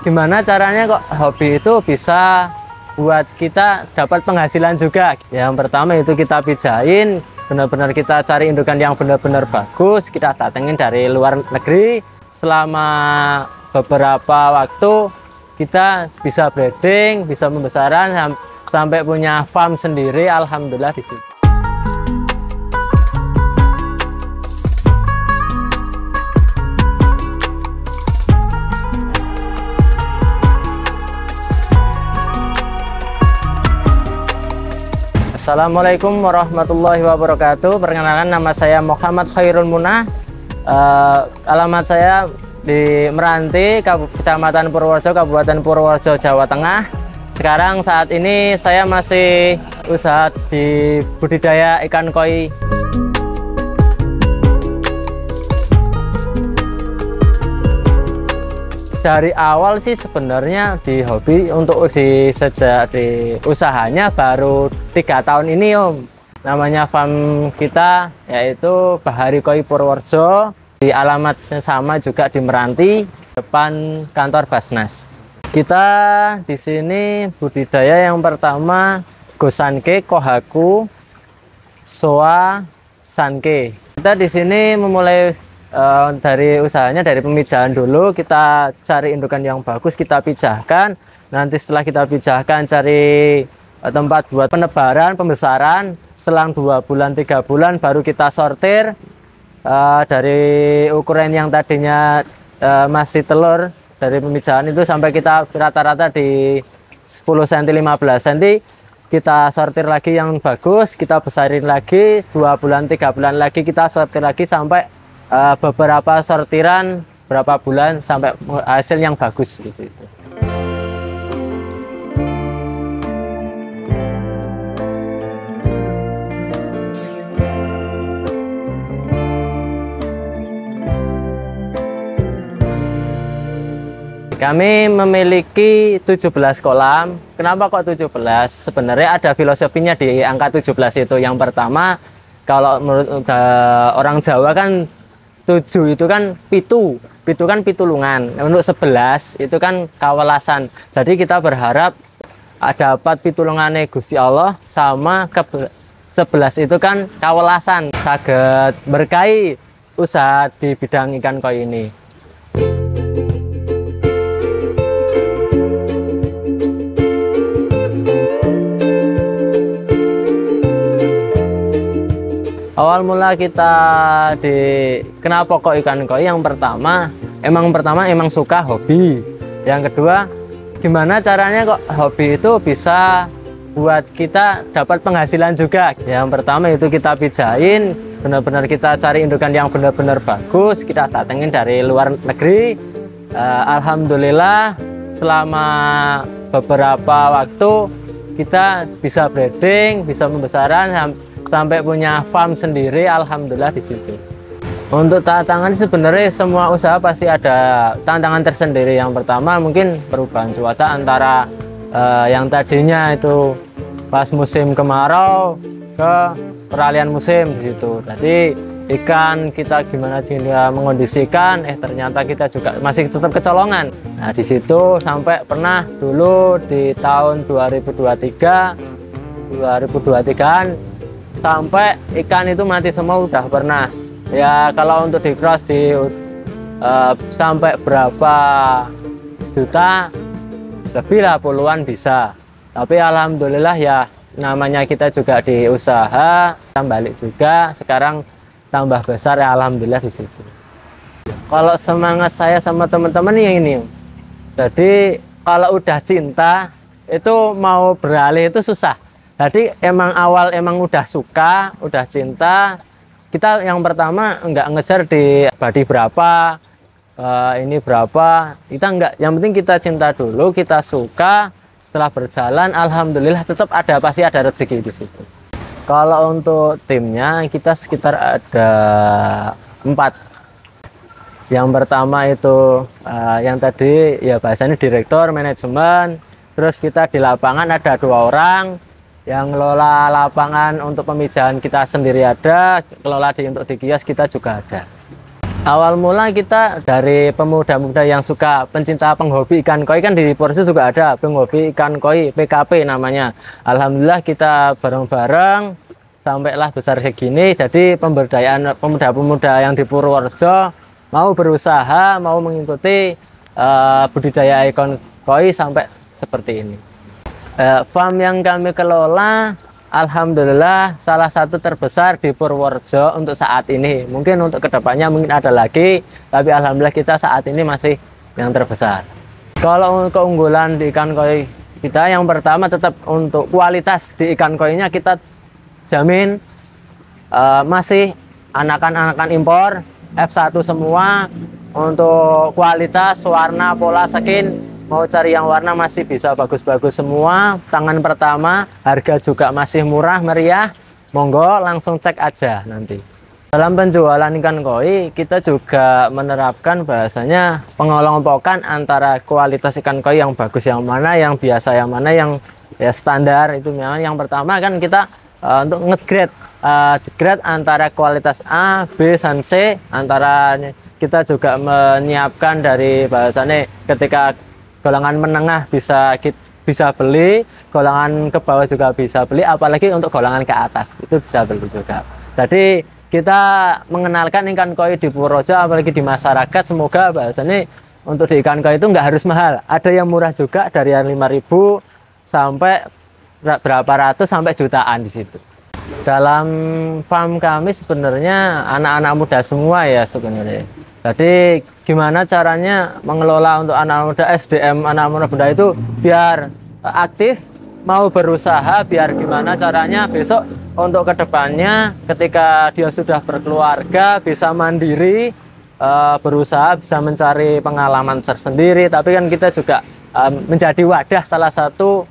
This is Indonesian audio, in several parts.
Gimana caranya kok hobi itu bisa buat kita dapat penghasilan juga? Yang pertama itu kita pijain, benar-benar kita cari indukan yang benar-benar bagus, kita datengin dari luar negeri. Selama beberapa waktu kita bisa breeding, bisa pembesaran sampai punya farm sendiri, alhamdulillah di situ. Assalamualaikum warahmatullahi wabarakatuh. Perkenalkan, nama saya Muhammad Khairul Munah. Alamat saya di Meranti, Kecamatan Purworejo, Kabupaten Purworejo, Jawa Tengah. Sekarang saat ini saya masih usaha di budidaya ikan koi. Dari awal sih sebenarnya di hobi untuk sejak di usahanya baru 3 tahun ini Om. Namanya farm kita yaitu Bahari Koi Purworejo. Di alamatnya sama juga di Meranti, depan kantor Basnas. Kita di sini budidaya yang pertama Gosanke, Kohaku, Soa, Sanke. Kita di sini memulai dari usahanya dari pemijahan dulu. Kita cari indukan yang bagus, kita pijahkan. Nanti setelah kita pijahkan, cari tempat buat penebaran, pembesaran. Selang 2 bulan 3 bulan baru kita sortir dari ukuran yang tadinya masih telur. Dari pemijahan itu sampai kita rata-rata di 10 cm 15 cm, kita sortir lagi yang bagus, kita besarin lagi 2 bulan 3 bulan lagi, kita sortir lagi sampai beberapa sortiran berapa bulan sampai hasil yang bagus gitu. Kami memiliki 17 kolam. Kenapa kok 17? Sebenarnya ada filosofinya di angka 17 itu. Yang pertama, kalau menurut orang Jawa kan 7 itu kan pitu kan pitulungan. Untuk 11 itu kan kawelasan. Jadi kita berharap dapat pitulungannya Gusti Allah, sama 11 itu kan kawelasan. Saged berkahi usaha di bidang ikan koi ini. Awal mula kita kenapa kok ikan koi? Yang pertama emang suka hobi. Yang kedua, gimana caranya kok hobi itu bisa buat kita dapat penghasilan juga? Yang pertama itu kita pijain, benar-benar kita cari indukan yang benar-benar bagus, kita datengin dari luar negeri. Alhamdulillah selama beberapa waktu kita bisa breeding, bisa pembesaran sampai punya farm sendiri, alhamdulillah di situ. Untuk tantangan sebenarnya semua usaha pasti ada tantangan tersendiri. Yang pertama mungkin perubahan cuaca antara yang tadinya itu pas musim kemarau ke peralihan musim di situ. Jadi ikan kita gimana juga mengondisikan, ternyata kita juga masih tetap kecolongan. Nah di situ sampai pernah dulu di tahun 2023-an sampai ikan itu mati semua, udah pernah. Ya kalau untuk di cross sampai berapa juta, lebih lah puluhan bisa. Tapi alhamdulillah ya namanya kita juga di usaha, kita balik juga, sekarang tambah besar ya alhamdulillah di situ. Kalau semangat saya sama teman-teman yang ini, jadi kalau udah cinta itu mau beralih itu susah. Jadi emang udah suka, udah cinta. Kita yang pertama nggak ngejar di body berapa, ini berapa. Kita nggak, yang penting kita cinta dulu, kita suka. Setelah berjalan, alhamdulillah tetap pasti ada rezeki di situ. Kalau untuk timnya kita sekitar ada 4. Yang pertama itu yang tadi ya bahasanya direktur, manajemen. Terus kita di lapangan ada 2 orang. Yang ngelola lapangan untuk pemijahan kita sendiri ada, kelola untuk di kios kita juga ada. Awal mula kita dari pemuda-pemuda yang suka pencinta penghobi ikan koi, kan di Purworejo juga ada penghobi ikan koi PKP namanya. Alhamdulillah kita bareng-bareng sampailah besar segini. Jadi pemberdayaan pemuda-pemuda yang di Purworejo mau berusaha, mau mengikuti budidaya ikan koi sampai seperti ini. Farm yang kami kelola alhamdulillah salah satu terbesar di Purworejo untuk saat ini. Mungkin untuk kedepannya mungkin ada lagi, tapi alhamdulillah kita saat ini masih yang terbesar. Kalau keunggulan di ikan koi kita, yang pertama tetap untuk kualitas di ikan koinya kita jamin masih anakan-anakan impor F1 semua. Untuk kualitas, warna, pola skin, mau cari yang warna masih bisa bagus-bagus semua. Tangan pertama, harga juga masih murah meriah. Monggo langsung cek aja nanti. Dalam penjualan ikan koi kita juga menerapkan bahasanya pengelompokan antara kualitas ikan koi yang bagus yang mana, yang biasa yang mana, yang ya standar itu. Yang pertama kan kita untuk nge-grade grade antara kualitas A, B, dan C. Antara kita juga menyiapkan dari bahasanya ketika golongan menengah bisa beli, golongan ke bawah juga bisa beli, apalagi untuk golongan ke atas itu bisa beli juga. Jadi kita mengenalkan ikan koi di Purworejo, apalagi di masyarakat, semoga bahasanya untuk di ikan koi itu nggak harus mahal. Ada yang murah juga dari 5.000 sampai berapa ratus sampai jutaan di situ. Dalam farm kami sebenarnya anak-anak muda semua ya sebenarnya. Jadi gimana caranya mengelola untuk anak muda, SDM anak muda itu biar aktif, mau berusaha, biar gimana caranya besok untuk kedepannya ketika dia sudah berkeluarga bisa mandiri, berusaha bisa mencari pengalaman tersendiri. Tapi kan kita juga menjadi wadah salah satu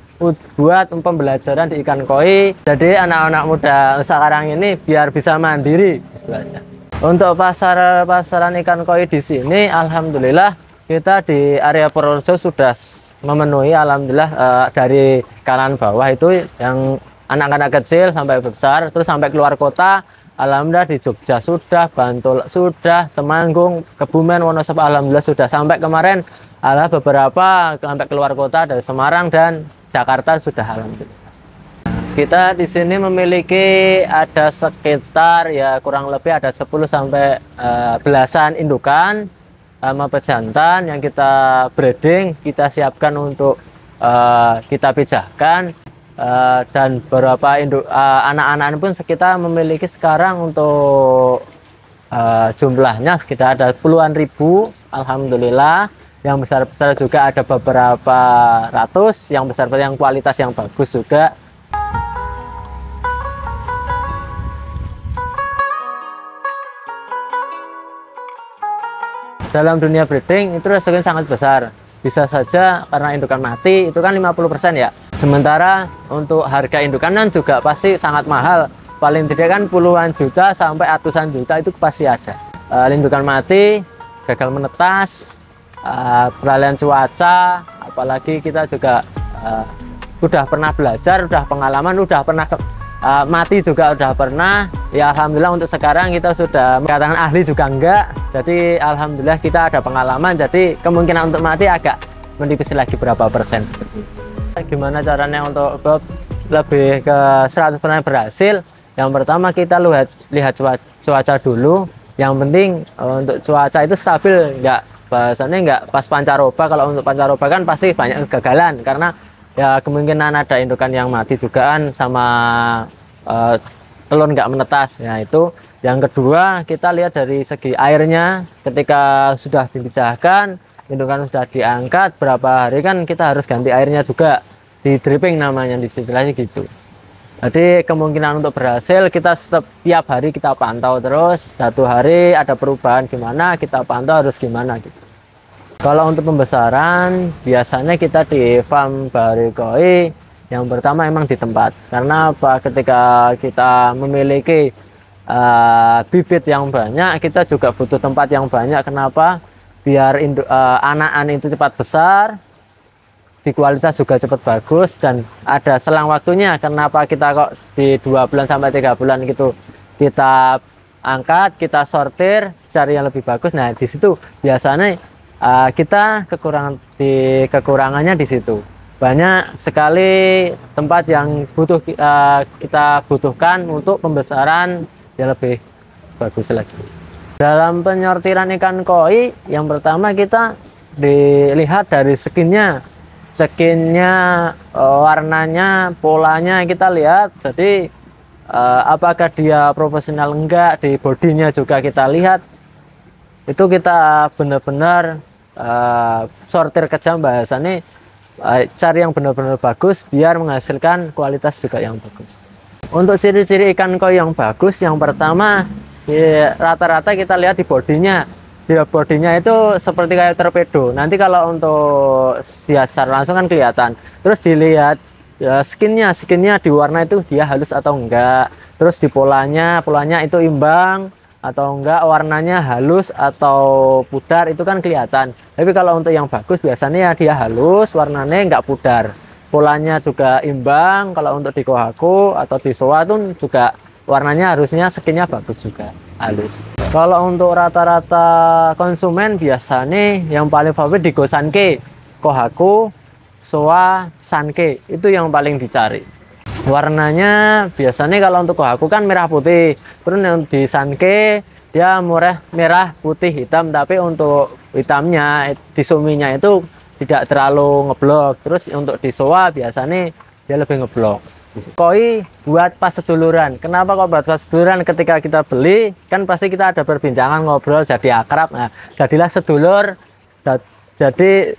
buat pembelajaran di ikan koi. Jadi anak-anak muda sekarang ini biar bisa mandiri, itu aja. Untuk pasaran ikan koi di sini, alhamdulillah kita di area Purworejo sudah memenuhi, alhamdulillah dari kalangan bawah itu yang anak-anak kecil sampai besar, terus sampai keluar kota. Alhamdulillah di Jogja sudah, Bantul sudah, Temanggung, Kebumen, Wonosobo alhamdulillah sudah. Sampai kemarin ada beberapa sampai keluar kota dari Semarang dan Jakarta sudah alhamdulillah. Kita di sini memiliki ada sekitar ya kurang lebih ada 10 sampai belasan indukan sama pejantan yang kita breeding, kita siapkan untuk kita pijahkan, dan beberapa induk anak-anak pun kita memiliki sekarang untuk jumlahnya sekitar ada puluhan ribu alhamdulillah. Yang besar-besar juga ada beberapa ratus, yang besar yang kualitas yang bagus juga. Dalam dunia breeding itu resikonya sangat besar. Bisa saja karena indukan mati, itu kan 50% ya. Sementara untuk harga indukan juga pasti sangat mahal. Paling tidak kan puluhan juta sampai ratusan juta itu pasti ada. Indukan mati, gagal menetas, peralihan cuaca, apalagi kita juga udah pernah belajar, udah pengalaman, udah pernah mati juga udah pernah. Ya alhamdulillah untuk sekarang kita sudah mengatakan ahli juga enggak. Jadi alhamdulillah kita ada pengalaman, jadi kemungkinan untuk mati agak menipis lagi berapa persen seperti itu. Gimana caranya untuk lebih ke 100% berhasil? Yang pertama kita lihat cuaca dulu. Yang penting untuk cuaca itu stabil, enggak bahasanya enggak pas pancaroba. Kalau untuk pancaroba kan pasti banyak kegagalan karena ya kemungkinan ada indukan yang mati juga kan, sama telur nggak menetas. Ya itu. Yang kedua kita lihat dari segi airnya, ketika sudah dipijahkan, indukan sudah diangkat berapa hari kan kita harus ganti airnya juga, di dripping namanya di istilahnya gitu. Jadi kemungkinan untuk berhasil kita setiap hari kita pantau terus, satu hari ada perubahan gimana kita pantau harus gimana gitu. Kalau untuk pembesaran biasanya kita di farm Bahari Koi yang pertama emang di tempat, karena apa, ketika kita memiliki bibit yang banyak kita juga butuh tempat yang banyak. Kenapa? Biar anak-anak itu cepat besar, di kualitas juga cepat bagus, dan ada selang waktunya. Kenapa kita kok di 2 bulan sampai 3 bulan gitu kita angkat, kita sortir, cari yang lebih bagus. Nah, di situ biasanya kita kekurangannya di situ. Banyak sekali tempat yang kita butuhkan untuk pembesaran yang lebih bagus lagi. Dalam penyortiran ikan koi, yang pertama kita dilihat dari skinnya, warnanya, polanya kita lihat. Jadi apakah dia profesional enggak, di bodinya juga kita lihat. Itu kita benar-benar sortir kejam, bahasanya cari yang benar-benar bagus biar menghasilkan kualitas juga yang bagus. Untuk ciri-ciri ikan koi yang bagus, yang pertama rata-rata kita lihat di bodinya. Di bodinya itu seperti kayak torpedo. Nanti kalau untuk siasar langsung kan kelihatan. Terus dilihat skinnya di warna itu dia halus atau enggak. Terus di polanya itu imbang atau enggak, warnanya halus atau pudar, itu kan kelihatan. Tapi kalau untuk yang bagus biasanya dia halus, warnanya enggak pudar. Polanya juga imbang. Kalau untuk di kohaku atau di soa itu juga warnanya harusnya skinnya bagus juga, halus. Kalau untuk rata-rata konsumen biasanya yang paling favorit di Go Sanke, kohaku, soa, sanke, itu yang paling dicari. Warnanya biasanya kalau untuk kohaku kan merah putih, terus yang di sanke dia merah putih hitam, tapi untuk hitamnya di suminya itu tidak terlalu ngeblok. Terus untuk di soa biasanya dia lebih ngeblok. Koi buat pas seduluran. Kenapa kok buat pas seduluran? Ketika kita beli kan pasti kita ada perbincangan, ngobrol, jadi akrab. Nah, jadilah sedulur. Jadi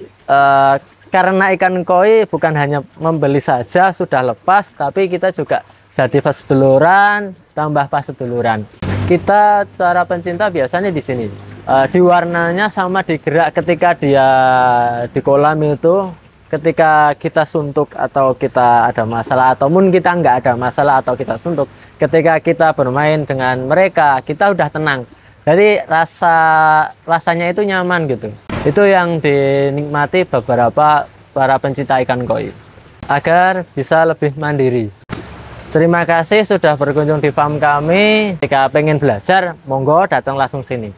karena ikan koi bukan hanya membeli saja sudah lepas, tapi kita juga jadi pas seduluran, tambah pas seduluran. Kita para pencinta biasanya di sini di warnanya sama di gerak ketika dia di kolam itu. Ketika kita suntuk atau kita ada masalah, ataupun kita nggak ada masalah atau kita suntuk, ketika kita bermain dengan mereka kita udah tenang. Jadi rasanya itu nyaman gitu. Itu yang dinikmati beberapa para pencinta ikan koi agar bisa lebih mandiri. Terima kasih sudah berkunjung di farm kami. Jika pengen belajar, monggo datang langsung sini.